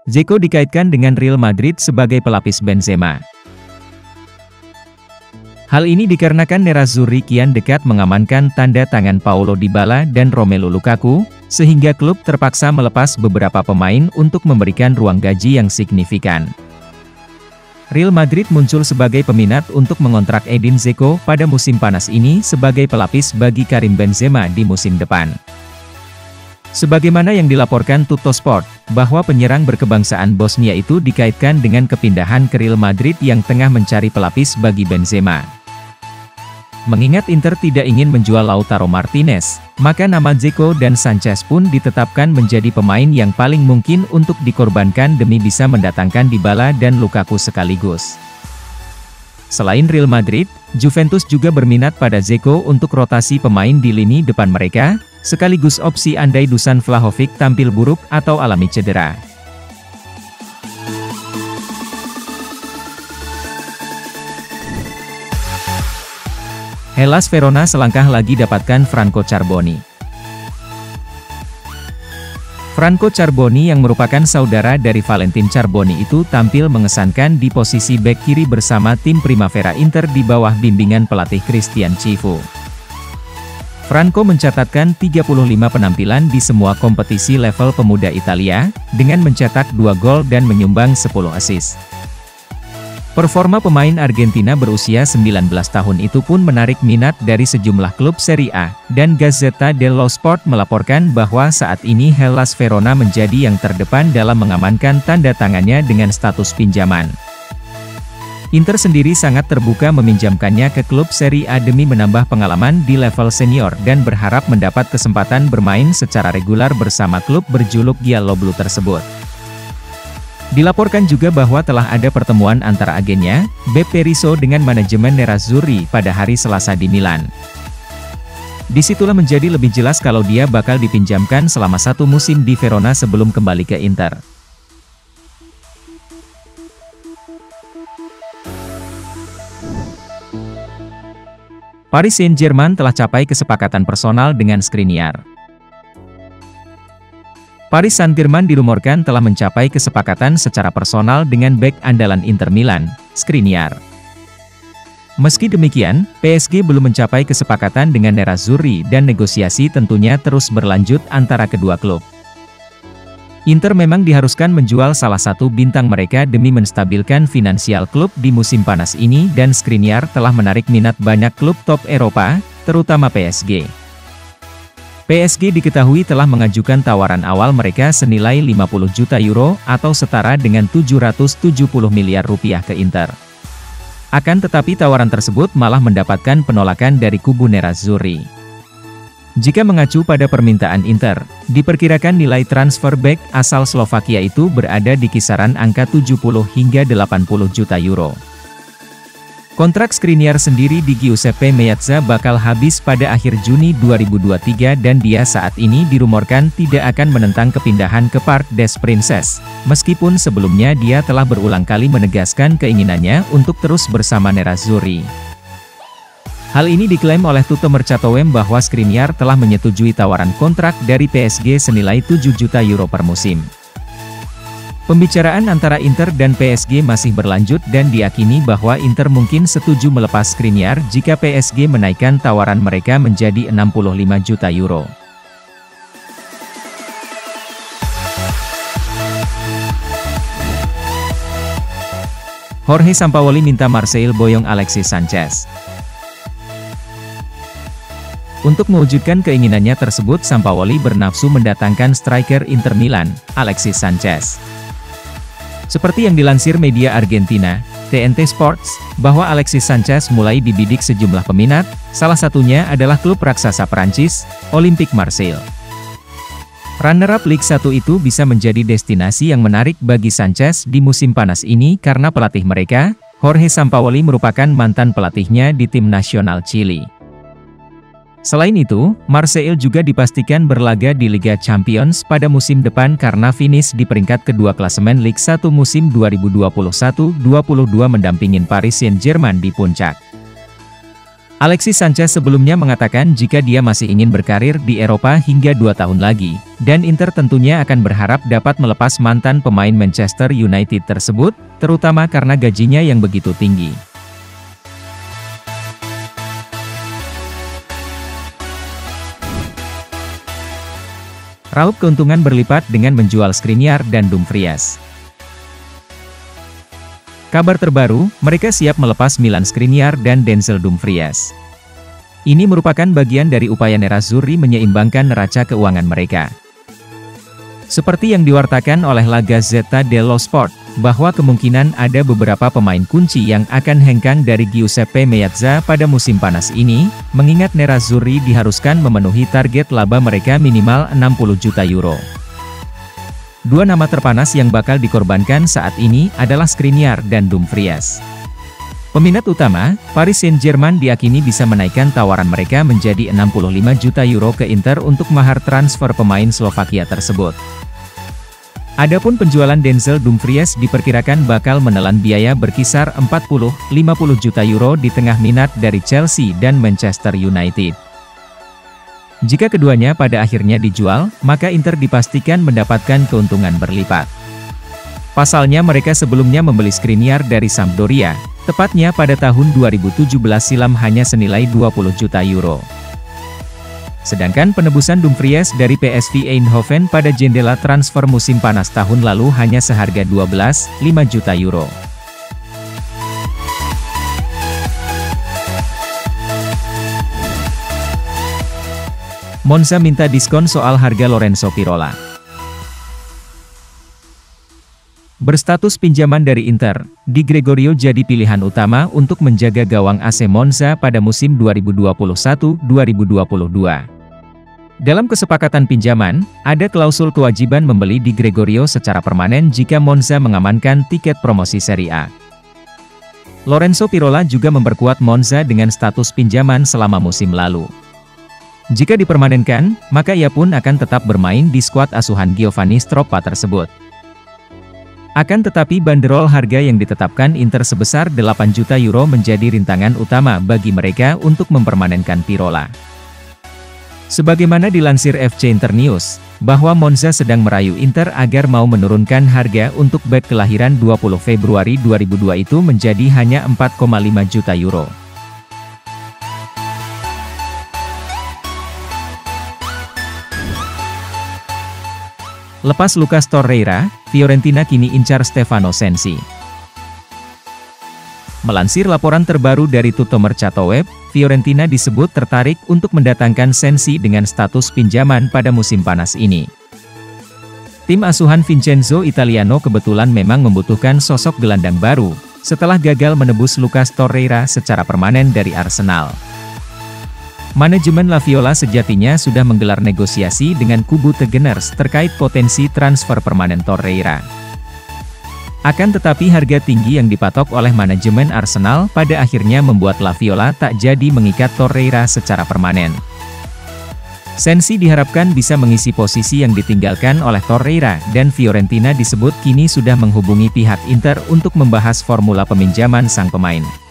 Dzeko dikaitkan dengan Real Madrid sebagai pelapis Benzema. Hal ini dikarenakan Nerazzurri kian dekat mengamankan tanda tangan Paulo Dybala dan Romelu Lukaku, sehingga klub terpaksa melepas beberapa pemain untuk memberikan ruang gaji yang signifikan. Real Madrid muncul sebagai peminat untuk mengontrak Edin Dzeko pada musim panas ini sebagai pelapis bagi Karim Benzema di musim depan. Sebagaimana yang dilaporkan Tuttosport, bahwa penyerang berkebangsaan Bosnia itu dikaitkan dengan kepindahan ke Real Madrid yang tengah mencari pelapis bagi Benzema. Mengingat Inter tidak ingin menjual Lautaro Martinez, maka nama Dzeko dan Sanchez pun ditetapkan menjadi pemain yang paling mungkin untuk dikorbankan demi bisa mendatangkan Dybala dan Lukaku sekaligus. Selain Real Madrid, Juventus juga berminat pada Dzeko untuk rotasi pemain di lini depan mereka, sekaligus opsi andai Dusan Vlahovic tampil buruk atau alami cedera. Hellas Verona selangkah lagi dapatkan Franco Carboni. Franco Carboni yang merupakan saudara dari Valentin Carboni itu tampil mengesankan di posisi bek kiri bersama tim Primavera Inter di bawah bimbingan pelatih Cristian Chivu. Franco mencatatkan 35 penampilan di semua kompetisi level pemuda Italia, dengan mencetak 2 gol dan menyumbang 10 assist. Performa pemain Argentina berusia 19 tahun itu pun menarik minat dari sejumlah klub Serie A, dan Gazzetta dello Sport melaporkan bahwa saat ini Hellas Verona menjadi yang terdepan dalam mengamankan tanda tangannya dengan status pinjaman. Inter sendiri sangat terbuka meminjamkannya ke klub Serie A demi menambah pengalaman di level senior dan berharap mendapat kesempatan bermain secara regular bersama klub berjuluk Gialloblu tersebut. Dilaporkan juga bahwa telah ada pertemuan antara agennya, Beppe Rizzo dengan manajemen Nerazzurri pada hari Selasa di Milan. Disitulah menjadi lebih jelas kalau dia bakal dipinjamkan selama 1 musim di Verona sebelum kembali ke Inter. Paris Saint-Germain telah capai kesepakatan personal dengan Skriniar. Paris Saint-Germain dirumorkan telah mencapai kesepakatan secara personal dengan bek andalan Inter Milan, Skriniar. Meski demikian, PSG belum mencapai kesepakatan dengan Nerazzurri dan negosiasi tentunya terus berlanjut antara kedua klub. Inter memang diharuskan menjual salah satu bintang mereka demi menstabilkan finansial klub di musim panas ini dan Skriniar telah menarik minat banyak klub top Eropa, terutama PSG. PSG diketahui telah mengajukan tawaran awal mereka senilai 50 juta euro atau setara dengan 770 miliar rupiah ke Inter. Akan tetapi tawaran tersebut malah mendapatkan penolakan dari kubu Nerazzurri. Jika mengacu pada permintaan Inter, diperkirakan nilai transfer bek asal Slovakia itu berada di kisaran angka 70 hingga 80 juta euro. Kontrak Skriniar sendiri di Giuseppe Meazza bakal habis pada akhir Juni 2023 dan dia saat ini dirumorkan tidak akan menentang kepindahan ke Parc des Princes, meskipun sebelumnya dia telah berulang kali menegaskan keinginannya untuk terus bersama Nerazzurri. Hal ini diklaim oleh Tutto Mercatoem bahwa Skriniar telah menyetujui tawaran kontrak dari PSG senilai 7 juta euro per musim. Pembicaraan antara Inter dan PSG masih berlanjut dan diyakini bahwa Inter mungkin setuju melepas Skriniar jika PSG menaikkan tawaran mereka menjadi 65 juta euro. Jorge Sampaoli minta Marseille boyong Alexis Sanchez. Untuk mewujudkan keinginannya tersebut, Sampaoli bernafsu mendatangkan striker Inter Milan, Alexis Sanchez. Seperti yang dilansir media Argentina, TNT Sports, bahwa Alexis Sanchez mulai dibidik sejumlah peminat, salah satunya adalah klub raksasa Prancis, Olympique Marseille. Runner-up Ligue 1 itu bisa menjadi destinasi yang menarik bagi Sanchez di musim panas ini karena pelatih mereka, Jorge Sampaoli merupakan mantan pelatihnya di tim nasional Chili. Selain itu, Marseille juga dipastikan berlaga di Liga Champions pada musim depan karena finish di peringkat kedua klasemen Ligue 1 musim 2021-22 mendampingin Paris Saint-Germain di puncak. Alexis Sanchez sebelumnya mengatakan jika dia masih ingin berkarir di Eropa hingga 2 tahun lagi, dan Inter tentunya akan berharap dapat melepas mantan pemain Manchester United tersebut, terutama karena gajinya yang begitu tinggi. Raup keuntungan berlipat dengan menjual Skriniar dan Dumfries. Kabar terbaru, mereka siap melepas Milan Skriniar dan Denzel Dumfries. Ini merupakan bagian dari upaya Nerazzurri menyeimbangkan neraca keuangan mereka. Seperti yang diwartakan oleh La Gazzetta dello Sport, bahwa kemungkinan ada beberapa pemain kunci yang akan hengkang dari Giuseppe Meazza pada musim panas ini, mengingat Nerazzurri diharuskan memenuhi target laba mereka minimal 60 juta euro. Dua nama terpanas yang bakal dikorbankan saat ini adalah Skriniar dan Dumfries. Peminat utama, Paris Saint-Germain diyakini bisa menaikkan tawaran mereka menjadi 65 juta euro ke Inter untuk mahar transfer pemain Slovakia tersebut. Adapun penjualan Denzel Dumfries diperkirakan bakal menelan biaya berkisar 40-50 juta euro di tengah minat dari Chelsea dan Manchester United. Jika keduanya pada akhirnya dijual, maka Inter dipastikan mendapatkan keuntungan berlipat. Pasalnya mereka sebelumnya membeli Skriniar dari Sampdoria, tepatnya pada tahun 2017 silam hanya senilai 20 juta euro. Sedangkan penebusan Dumfries dari PSV Eindhoven pada jendela transfer musim panas tahun lalu hanya seharga 12,5 juta euro. Monza minta diskon soal harga Lorenzo Pirola. Berstatus pinjaman dari Inter, Di Gregorio jadi pilihan utama untuk menjaga gawang AC Monza pada musim 2021-2022. Dalam kesepakatan pinjaman, ada klausul kewajiban membeli Di Gregorio secara permanen jika Monza mengamankan tiket promosi Serie A. Lorenzo Pirola juga memperkuat Monza dengan status pinjaman selama musim lalu. Jika dipermanenkan, maka ia pun akan tetap bermain di skuad asuhan Giovanni Stroppa tersebut. Akan tetapi banderol harga yang ditetapkan Inter sebesar 8 juta euro menjadi rintangan utama bagi mereka untuk mempermanenkan Pirola. Sebagaimana dilansir FC Internews, bahwa Monza sedang merayu Inter agar mau menurunkan harga untuk bek kelahiran 20 Februari 2002 itu menjadi hanya 4,5 juta euro. Lepas Lucas Torreira, Fiorentina kini incar Stefano Sensi. Melansir laporan terbaru dari Tutto Mercato Web, Fiorentina disebut tertarik untuk mendatangkan Sensi dengan status pinjaman pada musim panas ini. Tim asuhan Vincenzo Italiano kebetulan memang membutuhkan sosok gelandang baru, setelah gagal menebus Lucas Torreira secara permanen dari Arsenal. Manajemen La Viola sejatinya sudah menggelar negosiasi dengan kubu The Gunners terkait potensi transfer permanen Torreira. Akan tetapi harga tinggi yang dipatok oleh manajemen Arsenal pada akhirnya membuat La Viola tak jadi mengikat Torreira secara permanen. Sensi diharapkan bisa mengisi posisi yang ditinggalkan oleh Torreira dan Fiorentina disebut kini sudah menghubungi pihak Inter untuk membahas formula peminjaman sang pemain.